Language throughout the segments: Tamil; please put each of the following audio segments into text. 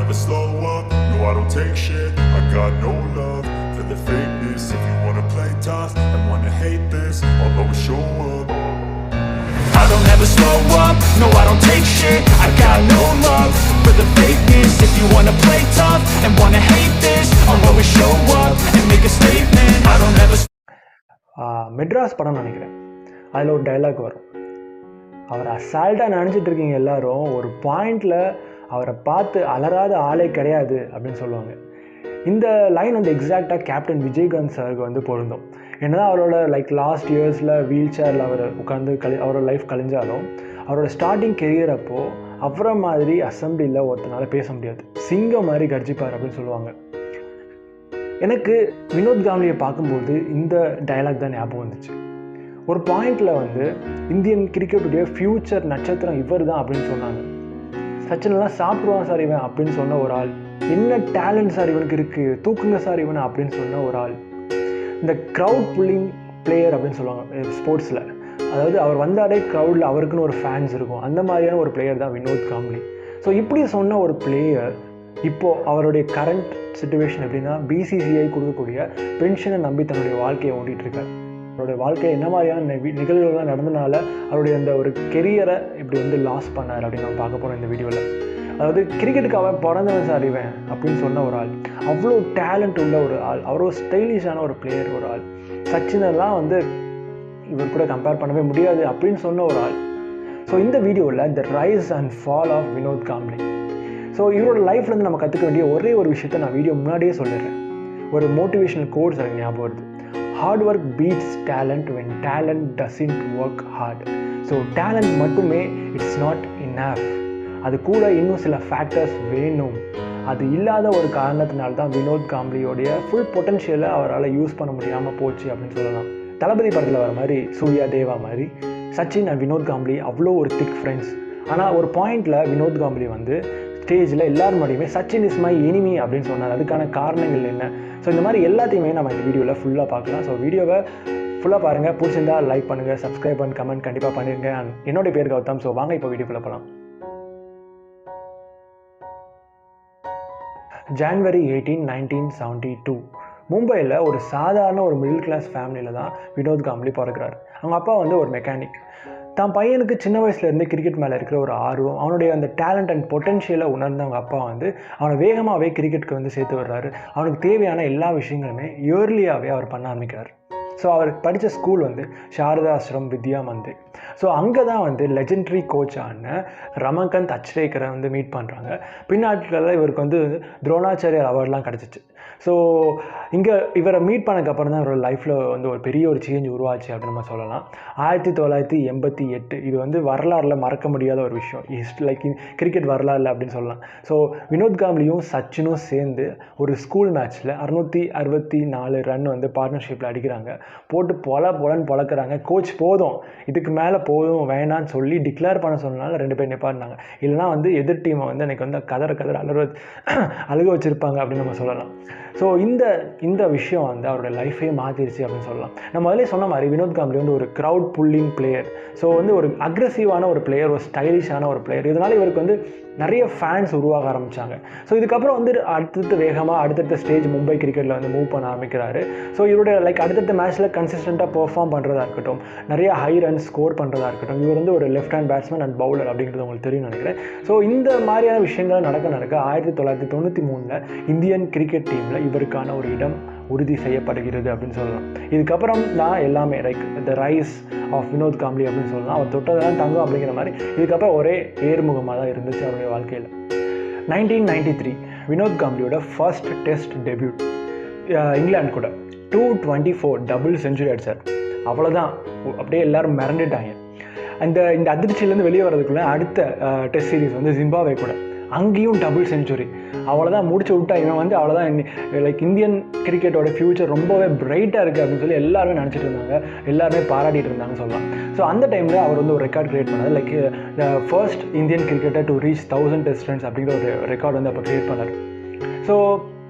never slow up, no I don't take shit. I got no love for the fakeness. If you wanna play tough and wanna hate this, I'll always show up. I don't ever slow up, no I don't take shit. I got no love for the fakeness. If you wanna play tough and wanna hate this, I'll always show up and make a statement. I don't ever Madras படம் நினைக்கிறேன். அதில் ஒரு டைலாக் வரும். அவர் அசால்ட்டாக நினச்சிட்டு இருக்கீங்க எல்லாரும், ஒரு பாயிண்டில் அவரை பார்த்து அலறாத ஆளே கிடையாது அப்படின்னு சொல்லுவாங்க. இந்த லைன் வந்து எக்ஸாக்டாக கேப்டன் விஜயகாந்த் சாருக்கு வந்து பொருந்தும். என்னதான் அவரோட லாஸ்ட் இயர்ஸில் வீல் சேரில் அவர் உட்காந்து அவரோட லைஃப் கழிஞ்சாலும் அவரோட ஸ்டார்டிங் கெரியர் அப்போது அவரை மாதிரி அசம்பிளியில் ஒருத்தனால பேச முடியாது, சிங்கம் மாதிரி கர்ஜிப்பார் அப்படின்னு சொல்லுவாங்க. எனக்கு வினோத் காம்லியை பார்க்கும்போது இந்த டைலாக் தான் ஞாபகம் வந்துச்சு. ஒரு பாயிண்டில் வந்து இந்தியன் கிரிக்கெட்டுடைய ஃப்யூச்சர் நட்சத்திரம் இவர் தான் அப்படின்னு சொன்னாங்க. சச்சினெல்லாம் சாப்பிடுவான் சார் இவன் அப்படின்னு சொன்ன ஒரு ஆள், என்ன டேலண்ட் சார் இவனுக்கு இருக்குது, தூக்குங்க சார் இவனை அப்படின்னு சொன்ன ஒரு ஆள். இந்த க்ரௌட் புல்லிங் பிளேயர் அப்படின்னு சொல்லுவாங்க ஸ்போர்ட்ஸில், அதாவது அவர் வந்தாலே க்ரௌடில் அவருக்குன்னு ஒரு ஃபேன்ஸ் இருக்கும், அந்த மாதிரியான ஒரு பிளேயர் தான் வினோத் காம்லி. ஸோ இப்படி சொன்ன ஒரு பிளேயர் இப்போது அவருடைய கரண்ட் சிச்சுவேஷன் எப்படின்னா பிசிசிஐ கொடுக்கக்கூடிய பென்ஷனை நம்பி தன்னுடைய வாழ்க்கையை ஓட்டிகிட்ருக்கார். அவருடைய வாழ்க்கையை என்ன மாதிரியான நிகழ்வுகள்லாம் நடந்தனால அவருடைய அந்த ஒரு கெரியரை இப்படி வந்து லாஸ் பண்ணார் அப்படின்னு நம்ம பார்க்க போகிறோம் இந்த வீடியோவில். அதாவது கிரிக்கெட்டுக்கு அவன் பிறந்தவன் சார் இவன் அப்படின்னு சொன்ன ஒரு ஆள், அவ்வளோ டேலண்ட் உள்ள ஒரு ஆள், அவ்வளோ ஸ்டைலிஷான ஒரு பிளேயர் ஒரு ஆள். சச்சினெல்லாம் வந்து இவர் கூட கம்பேர் பண்ணவே முடியாது அப்படின்னு சொன்ன ஒரு ஆள். ஸோ இந்த வீடியோவில் the rise and fall of Vinod Kambli. So இவரோட லைஃப்லேருந்து நம்ம கற்றுக்க வேண்டிய ஒரே ஒரு விஷயத்த நான் வீடியோ முன்னாடியே சொல்லிடுறேன். ஒரு மோட்டிவேஷனல் கோட்ஸ் எனக்கு ஞாபகம் வருது. Hard work beats talent when talent doesn't work hard. So talent மட்டுமே இட்ஸ் நாட் இனஃப், அது கூட இன்னும் சில ஃபேக்டர்ஸ் வேணும். அது இல்லாத ஒரு காரணத்தினால்தான் வினோத் காம்லியோடைய ஃபுல் பொட்டன்ஷியலை அவரால் யூஸ் பண்ண முடியாமல் போச்சு அப்படின்னு சொல்லலாம். தளபதி படத்தில் வர மாதிரி சூர்யா தேவா மாதிரி சச்சின் அண்ட் வினோத் காம்லி அவ்வளோ ஒரு திக் ஃப்ரெண்ட்ஸ். ஆனால் ஒரு பாயிண்டில் வினோத் காம்லி வந்து ஸ்டேஜில் எல்லாரும் முன்னாடியுமே சச்சின் இஸ் மை எனிமி அப்படின்னு சொன்னார். அதுக்கான காரணங்கள் என்ன? ஸோ இந்த மாதிரி எல்லாத்தையுமே நம்ம இந்த வீடியோவில் ஃபுல்லாக பார்க்கலாம். ஸோ வீடியோவை ஃபுல்லாக பாருங்கள், பிடிச்சிருந்தா லைக் பண்ணுங்கள், சப்ஸ்கிரைப் பண்ணி கமெண்ட் கண்டிப்பாக பண்ணிடுங்க. அண்ட் என்னோட பேர் கௌதம். ஸோ வாங்க இப்போ வீடியோக்குள்ளே போகலாம். January 18, 1972 மும்பையில் ஒரு சாதாரண ஒரு மிடில் கிளாஸ் ஃபேமிலியில் தான் வினோத் காம்லி பிறக்கிறார். அவங்க அப்பா வந்து ஒரு மெக்கானிக். தான் பையனுக்கு சின்ன வயசுலேருந்து கிரிக்கெட் மேலே இருக்கிற ஒரு ஆர்வம், அவனுடைய அந்த டேலண்ட் அண்ட் பொட்டன்ஷியலை உணர்ந்த அவங்க அப்பா வந்து அவனை வேகமாகவே கிரிக்கெட்டுக்கு வந்து சேர்த்து வர்றாரு. அவனுக்கு தேவையான எல்லா விஷயங்களுமே இயர்லியாகவே அவர் பண்ண ஆரம்பிக்கிறார். ஸோ அவர் படித்த ஸ்கூல் வந்து சாரதா ஆசிரம் வித்யா மந்திர். ஸோ அங்கே தான் வந்து லெஜெண்டரி கோச்சான ரமகாந்த் அச்ரேக்கரை வந்து மீட் பண்ணுறாங்க. பின்னாட்களில் இவருக்கு வந்து துரோணாச்சாரியர் அவார்ட்லாம் கிடச்சிச்சு. ஸோ இங்கே இவரை மீட் பண்ணக்கப்புறம் தான் இவரோட லைஃப்பில் வந்து ஒரு பெரிய ஒரு சேஞ்ச் உருவாச்சு அப்படின்னு நம்ம சொல்லலாம். 1988 இது வந்து வரலாறில் மறக்க முடியாத ஒரு விஷயம், கிரிக்கெட் வரலாறு அப்படின்னு சொல்லலாம். ஸோ வினோத் காம்லியும் சச்சினும் சேர்ந்து ஒரு ஸ்கூல் மேட்ச்சில் 664 ரன் வந்து பார்ட்னர்ஷிப்பில் அடிக்கிறாங்க. போட்டு பொலன்னு பொழக்கிறாங்க. கோச் போதும், இதுக்கு மேலே போதும் வேணான்னு சொல்லி டிக்ளேர் பண்ண சொன்னால 2 பேர் நிப்பாட்டினாங்க. இல்லைனா வந்து எதிர் டீமை வந்து எனக்கு வந்து கதற அழுக வச்சுருப்பாங்க அப்படின்னு நம்ம சொல்லலாம். ஸோ இந்த விஷயம் வந்து அவரோட லைஃபே மாற்றிருச்சு அப்படின்னு சொல்லலாம். நம்ம முதலே சொன்ன மாதிரி வினோத் காம்லி வந்து ஒரு க்ரௌட் புல்லிங் பிளேயர். ஸோ வந்து ஒரு அக்ரெசிவான ஒரு பிளேயர், ஒரு ஸ்டைலிஷான ஒரு பிளேயர். இதனால் இவருக்கு வந்து நிறைய ஃபேன்ஸ் உருவாக ஆரம்பித்தாங்க. ஸோ இதுக்கப்புறம் வந்து அடுத்தடுத்த ஸ்டேஜ் மும்பை கிரிக்கெட்டில் வந்து மூவ் பண்ண ஆரம்பிக்கிறாரு. ஸோ இவருடைய அடுத்தடுத்த மேட்ச்சில் கன்சிஸ்டண்ட்டாக பெர்ஃபார்ம் பண்ணுறதா இருக்கட்டும், நிறைய ஹை ரன் ஸ்கோர் பண்ணுறதா இருக்கட்டும். இவர் வந்து ஒரு left hand batsman and bowler அப்படிங்கிறது உங்களுக்கு தெரியும் நினைக்கிறேன். ஸோ இந்த மாதிரியான விஷயங்கள் நடக்க 1993 இந்தியன் கிரிக்கெட் டீமில் இவருக்கான ஒரு இடம் உறுதி செய்யப்படுகிறது அப்படின்னு சொல்லலாம். இதுக்கப்புறம் தான் எல்லாமே the rise of Vinod calmly அப்படின்னு சொல்லலாம். அவர் தொட்டதெல்லாம் தங்கம் அப்படிங்கிற மாதிரி இதுக்கப்புறம் ஒரே ஏறுமுகமாக தான் இருந்துச்சு அவருடைய வாழ்க்கையில். 1993 வினோத் காம்லியோட ஃபர்ஸ்ட் டெஸ்ட் டெபியூட் இங்கிலாந்து கூட 224 டபுள் செஞ்சுரி அடித்தார். அவ்வளோதான், அப்படியே எல்லோரும் மிரண்டுட்டாங்க. இந்த அதிர்ச்சியிலேருந்து வெளியே வர்றதுக்குள்ளே அடுத்த டெஸ்ட் சீரீஸ் வந்து ஜிம்பாப்வே கூட, அங்கேயும் டபுள் செஞ்சுரி. அவ்வளோதான், முடிச்சு விட்டா இவன் வந்து அவ்வளோதான், இந்தியன் கிரிக்கெட்டோட ஃப்யூச்சர் ரொம்பவே பிரைட்டாக இருக்குது அப்படின்னு சொல்லி எல்லாருமே நினச்சிட்டு இருந்தாங்க, எல்லாருமே பாராட்டிகிட்டு இருந்தாங்கன்னு சொல்லலாம். ஸோ அந்த டைமில் அவர் வந்து ஒரு ரெக்கார்ட் கிரியேட் பண்ணார். The first Indian cricketer to reach 1000 test runs அப்படிங்கிற ஒரு ரெக்கார்ட் வந்து அப்போ கிரியேட் பண்ணார். ஸோ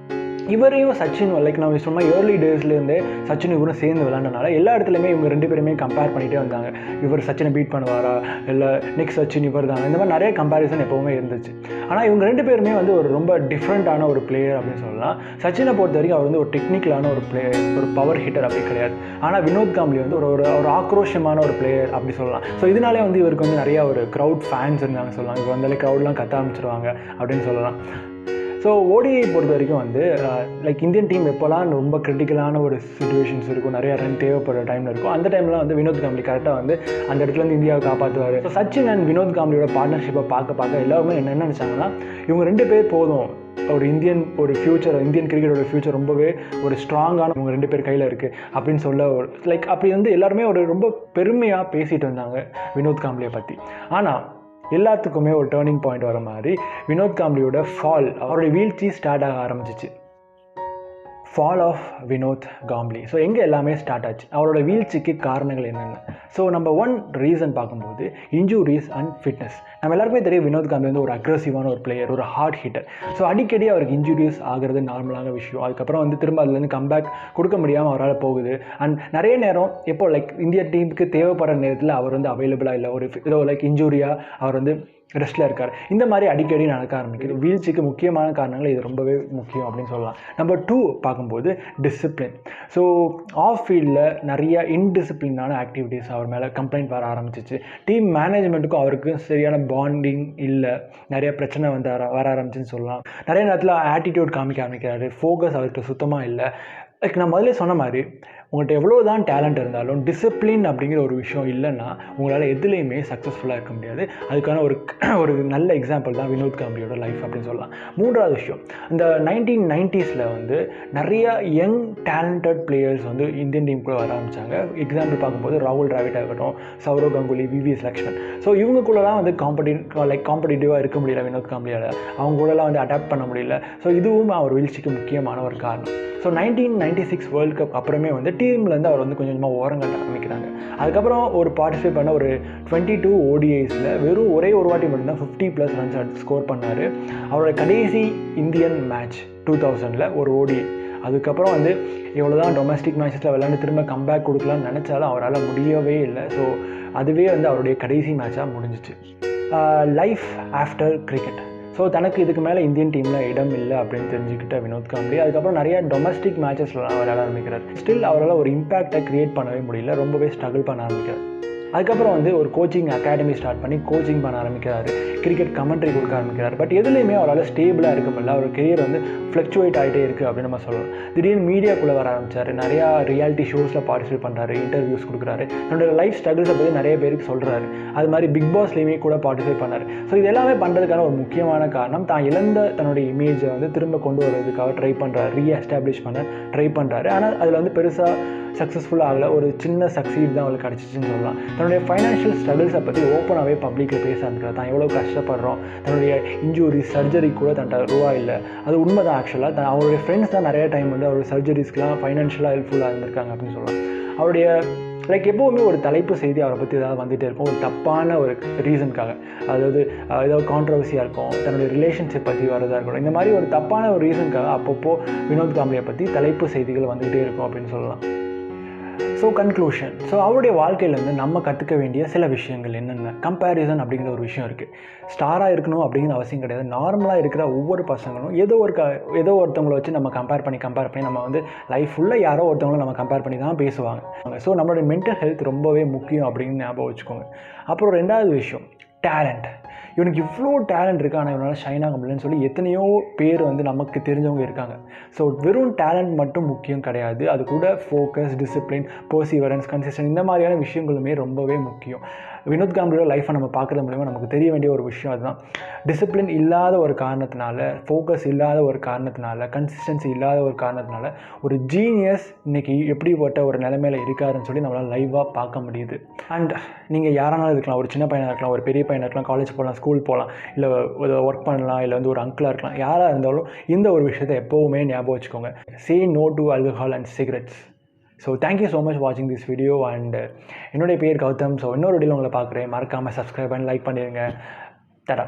இவரையும் சச்சின் லைக் நம்ம சொன்னால் ஏர்லி டேஸ்லேருந்தே சச்சின் இவரும் சேர்ந்து விளையாண்டனால எல்லா இடத்துலையுமே இவங்க 2 பேருமே கம்பேர் பண்ணிகிட்டே வந்தாங்க. இவர் சச்சினை பீட் பண்ணுவாரா, இல்லை நெக்ஸ்ட் சச்சின் இவர் தான், இந்த மாதிரி நிறைய கம்பேரிசன் எப்போவுமே இருந்துச்சு. ஆனால் இவங்க 2 பேருமே வந்து ஒரு ரொம்ப டிஃப்ரெண்ட்டான ஒரு பிளேயர் அப்படின்னு சொல்லலாம். சச்சினை பொறுத்த வரைக்கும் அவர் வந்து ஒரு டெக்னிக்கலான ஒரு பிளேயர், ஒரு பவர் ஹிட்டர் அப்படி கிடையாது. ஆனால் வினோத் காம்ப்ளி வந்து ஒரு ஆக்ரோஷமான ஒரு பிளேயர் அப்படி சொல்லலாம். ஸோ இதனாலே வந்து இவருக்கு வந்து நிறையா ஒரு க்ரௌட் ஃபேன்ஸ் இருந்தாங்க சொல்லலாம். இவர் வந்தாலே க்ரௌட்லாம் கத்த ஆரம்பிச்சிருவாங்க அப்படின்னு சொல்லலாம். ஸோ ஓடிஐ பொறுத்த வரைக்கும் வந்து லைக் இந்தியன் டீம் எப்போலாம் ரொம்ப கிரிட்டிக்கலான ஒரு சுச்சுவேஷன்ஸ் இருக்கும், நிறையா ரன் தேவைப்படுற டைமில் இருக்கும், அந்த டைம்லாம் வந்து வினோத் காம்ப்ளி கரெக்டாக வந்து அந்த இடத்துலேருந்து இந்தியாவை காப்பாற்றுவார். ஸோ சச்சின் அண்ட் வினோத் காம்ப்ளியோட பார்ட்னர்ஷிப்பை பார்க்க எல்லாருமே என்ன நினச்சாங்கன்னா, இவங்க 2 பேர் போதும், ஒரு இந்தியன் கிரிக்கெட்டோட ஃபியூச்சர் ரொம்பவே ஒரு ஸ்ட்ராங்கான இவங்க 2 பேர் கையில் இருக்குது அப்படின்னு சொல்ல ஒரு லைக் அப்படி வந்து எல்லாருமே ஒரு ரொம்ப பெருமையாக பேசிகிட்டு இருந்தாங்க வினோத் காம்ப்ளியை பற்றி. ஆனால் எல்லாத்துக்குமே ஒரு டேர்னிங் பாயிண்ட் வர மாதிரி வினோத் காம்ப்ளியோட அவருடைய வீழ்ச்சி ஸ்டார்ட் ஆக ஆரம்பிச்சிச்சு. Fall of Vinod Kambli. So எங்கே எல்லாமே ஸ்டார்ட் ஆச்சு, அவரோட வீழ்ச்சிக்கு காரணங்கள் என்னென்ன. ஸோ நம்பர் 1 ரீசன் பார்க்கும்போது இன்ஜூரிஸ் அண்ட் ஃபிட்னஸ். நம்ம எல்லாருக்குமே தெரியும் வினோத் காம்ப்ளி வந்து ஒரு அக்ரெசிவான ஒரு பிளேயர், ஒரு ஹார்ட் ஹிட்டர். ஸோ அடிக்கடி அவருக்கு இன்ஜூரிஸ் ஆகிறது நார்மலான விஷயம். அதுக்கப்புறம் வந்து திரும்ப அதுலேருந்து கம்பேக் கொடுக்க முடியாமல் அவரால் போகுது. அண்ட் நிறைய நேரம் எப்போ லைக் இந்திய டீமுக்கு தேவைப்படுற நேரத்தில் அவர் வந்து அவைலபிளாக இல்லை, ஒரு ஏதோ லைக் இன்ஜூரியாக அவர் வந்து ரெஸ்ட்டில் இருக்கார். இந்த மாதிரி அடிக்கடி நடக்க ஆரம்பிக்குது. வீழ்ச்சிக்கு முக்கியமான காரணங்கள் இது ரொம்பவே முக்கியம் அப்படின்னு சொல்லலாம். நம்பர் 2 பார்க்கும்போது டிசிப்ளின். ஸோ ஆஃப் ஃபீல்டில் நிறைய இன்டிசிப்ளினான ஆக்டிவிட்டீஸ் அவர் மேலே கம்ப்ளைண்ட் வர ஆரம்பிச்சிச்சு. டீம் மேனேஜ்மெண்ட்டுக்கும் அவருக்கும் சரியான பாண்டிங் இல்லை, நிறைய பிரச்சனை வந்து வர ஆரம்பிச்சுன்னு சொல்லலாம். நிறைய நேரத்தில் ஆட்டிடியூட் காமிக்க ஆரம்பிக்கிறாரு, ஃபோக்கஸ் அவர்கிட்ட சுத்தமாக இல்லை. லைக் நான் முதல்ல சொன்ன மாதிரி உங்கள்கிட்ட எவ்வளோ தான் டேலண்ட் இருந்தாலும் டிசிப்ளின் அப்படிங்கிற ஒரு விஷயம் இல்லைன்னா உங்களால் எதுலேயுமே சக்ஸஸ்ஃபுல்லாக இருக்க முடியாது. அதுக்கான ஒரு நல்ல எக்ஸாம்பிள் தான் வினோத் காம்ப்ளியோட லைஃப் அப்படின்னு சொல்லலாம். 3வது விஷயம், இந்த 1990s வந்து நிறைய யங் டேலண்டட் பிளேயர்ஸ் வந்து இந்தியன் டீமுக்குள்ளே வர ஆரம்பித்தாங்க. எக்ஸாம்பிள் பார்க்கும்போது ராகுல் டிராவிட் ஆகட்டும், சௌரவ் கங்குலி, விவிஎஸ் லக்ஷ்மன். ஸோ இவங்களுக்குள்ளலாம் வந்து காம்படிட்டிவாக இருக்க முடியல வினோத் காம்ப்ளியால், அவங்க கூடலாம் வந்து அடாப்ட் பண்ண முடியல. ஸோ இதுவும் அவர் வீழ்ச்சிக்கு முக்கியமான ஒரு காரணம். ஸோ 1996 வேர்ல்டு கப் அப்புறமே வந்து டீம்லேருந்து அவர் வந்து கொஞ்சம் கொஞ்சமாக ஓரங்கட்ட ஆரம்பிக்கிறாங்க. அதுக்கப்புறம் ஒரு பார்ட்டிசிபேட் பண்ண ஒரு 22 ODIஸில் வெறும் ஒரே ஒரு வாட்டி மட்டும்தான் 50+ ரன்ஸ் ஸ்கோர் பண்ணார். அவரோட கடைசி இந்தியன் மேட்ச் 2000 ஒரு ODI. அதுக்கப்புறம் வந்து எவ்வளோ தான் டொமஸ்டிக் மேட்சஸில் விளையாண்டு திரும்ப கம்பேக் கொடுக்கலான்னு நினச்சாலும் அவரால் முடியவே இல்லை. ஸோ அதுவே வந்து அவருடைய கடைசி மேட்சாக முடிஞ்சிச்சு. Life after cricket. ஸோ தனக்கு இதுக்கு மேலே இந்தியன் டீமில் இடம் இல்லை அப்படின்னு தெரிஞ்சுக்கிட்ட வினோத் காம்ப்ளி அதுக்கப்புறம் நிறைய டொமஸ்டிக் மேட்சஸ்லாம் விளையாட ஆரம்பிக்கிறார். ஸ்டில் அவரால் ஒரு இம்பேக்டை க்ரியேட் பண்ணவே முடியல, ரொம்பவே ஸ்ட்ரகிள் பண்ண ஆரம்பிக்கிறார். அதுக்கப்புறம் வந்து ஒரு கோச்சிங் அகாடமி ஸ்டார்ட் பண்ணி கோச்சிங் பண்ண ஆரம்பிக்கிறாரு, கிரிக்கெட் கமெண்ட்ரி கொடுக்க ஆரம்பிக்கிறார். பட் எதுலேயுமே அவரால் ஸ்டேபிளாக இருக்க முடியல, அவர் கெரியர் வந்து ஃப்ளக்சுவேட் ஆகிட்டே இருக்குது அப்படின்னு நம்ம சொல்லலாம். திடீர்னு மீடியாக்குள்ளே வர ஆரம்பித்தார், நிறையா ரியாலிட்டி ஷோஸில் பார்ட்டிசிபேட் பண்ணுறாரு, இன்டர்வியூஸ் கொடுக்குறாரு, தன்னோட லைஃப் ஸ்ட்ரகிள்ஸை பற்றி நிறைய பேருக்கு சொல்கிறாரு. அது மாதிரி பிக் பாஸ்லேயுமே கூட பார்ட்டிசிபேட் பண்ணார். ஸோ இது எல்லாமே பண்ணுறதுக்கான ஒரு முக்கியமான காரணம் தான் இழந்த தன்னுடைய இமேஜை வந்து திரும்ப கொண்டு வரதுக்காக ட்ரை பண்ணுறாரு, ரீஎஸ்டாப்ளிஷ் பண்ண ட்ரை பண்ணுறாரு. ஆனால் அதில் வந்து பெருசாக சக்ஸஸ்ஃபுல்லாக ஆகலை, ஒரு சின்ன சக்சீட் தான் அவளுக்கு கிடச்சிச்சின்னு சொல்லலாம். தன்னுடைய ஃபைனான்ஷியல் ஸ்ட்ரகிள்ஸை பற்றி ஓப்பனாகவே பப்ளிக்கில் பேச ஆரம்பிக்கிறார். தான் எவ்வளோ கஷ்டப்படுறோம், தன்னுடைய இன்ஜூரி சர்ஜரி கூட தன்ட்ட ரூபா இல்லை, அது உண்மை தான். ஆக்சுவலாக அவருடைய ஃப்ரெண்ட்ஸ் தான் நிறைய டைம் வந்து அவருடைய சர்ஜரிஸ்க்கெலாம் ஃபைனான்ஷியலாக ஹெல்ப்ஃபுல்லாக இருந்திருக்காங்க அப்படின்னு சொல்லலாம். அவருடைய லைக் எப்போவுமே ஒரு தலைப்பு செய்தி அவரை பற்றி ஏதாவது வந்துகிட்டே இருக்கும், ஒரு தப்பான ஒரு ரீசனுக்காக, அதாவது ஏதாவது கான்ட்ரவர்சியாக இருக்கும், தன்னுடைய ரிலேஷன்ஷிப் பற்றி வரதாக இருக்கணும், இந்த மாதிரி ஒரு தப்பான ஒரு ரீசனுக்காக அப்பப்போ வினோத் காம்ப்ளியை பற்றி தலைப்பு செய்திகள் வந்துகிட்டே இருக்கும் அப்படின்னு சொல்லலாம். So conclusion. ஸோ அவருடைய வாழ்க்கையிலேருந்து நம்ம கற்றுக்க வேண்டிய சில விஷயங்கள் என்னென்ன. கம்பேரிசன் அப்படிங்கிற ஒரு விஷயம் இருக்குது. ஸ்டாராக இருக்கணும் அப்படிங்கிற அவசியம் கிடையாது. நார்மலாக இருக்கிற ஒவ்வொரு பசங்களும் ஏதோ ஒருத்தவங்களை வச்சு நம்ம கம்பேர் பண்ணி நம்ம வந்து லைஃப் ஃபுல்லாக யாரோ ஒருத்தவங்களும் நம்ம கம்பேர் பண்ணி தான் பேசுவாங்க. ஸோ நம்மளுடைய மென்டல் ஹெல்த் ரொம்பவே முக்கியம் அப்படின்னு ஞாபகம் வச்சுக்கோங்க. அப்புறம் 2வது விஷயம், டேலண்ட். இவனுக்கு இவ்வளோ டேலண்ட் இருக்குது, ஆனால் இவனால் ஷைன் ஆக முடியலன்னு சொல்லி எத்தனையோ பேர் வந்து நமக்கு தெரிஞ்சவங்க இருக்காங்க. ஸோ வெறும் டேலண்ட் மட்டும் முக்கியம் கிடையாது, அது கூட ஃபோக்கஸ், டிசிப்ளின், பர்சீவரன்ஸ், கன்சிஸ்டன்ட், இந்த மாதிரியான விஷயங்களுமே ரொம்பவே முக்கியம். வினோத் காம்ப்ளியோட லைஃப்பை நம்ம பார்க்குறது மூலிமா நமக்கு தெரிய வேண்டிய ஒரு விஷயம் அதுதான். டிசிப்ளின் இல்லாத ஒரு காரணத்தினால, ஃபோக்கஸ் இல்லாத ஒரு காரணத்தினால, கன்சிஸ்டன்சி இல்லாத ஒரு காரணத்தினால ஒரு ஜீனியஸ் இன்றைக்கி எப்படிப்பட்ட ஒரு நிலைமையில் இருக்காருன்னு சொல்லி நம்மளால் லைவாக பார்க்க முடியுது. அண்ட் நீங்கள் யாரானாலும் இருக்கலாம், ஒரு சின்ன பையனாக இருக்கலாம், ஒரு பெரிய பையனாக இருக்கலாம், காலேஜ் போகலாம், ஸ்கூல் போகலாம், இல்லை ஒர்க் பண்ணலாம், இல்லை வந்து ஒரு அங்கிளாக இருக்கலாம், யாராக இருந்தாலும் இந்த ஒரு விஷயத்தை எப்போவுமே ஞாபகம் வச்சுக்கோங்க. Say no to alcohol and cigarettes. So thank you so much வாட்சிங் திஸ் வீடியோ. அண்ட் என்னுடைய பேர் கௌதம். ஸோ இன்னொரு வீடியோவில் உங்களை பார்க்குறேன். மறக்காமல் சப்ஸ்கிரைப் பண்ணி லைக் பண்ணிடுங்க. தடா.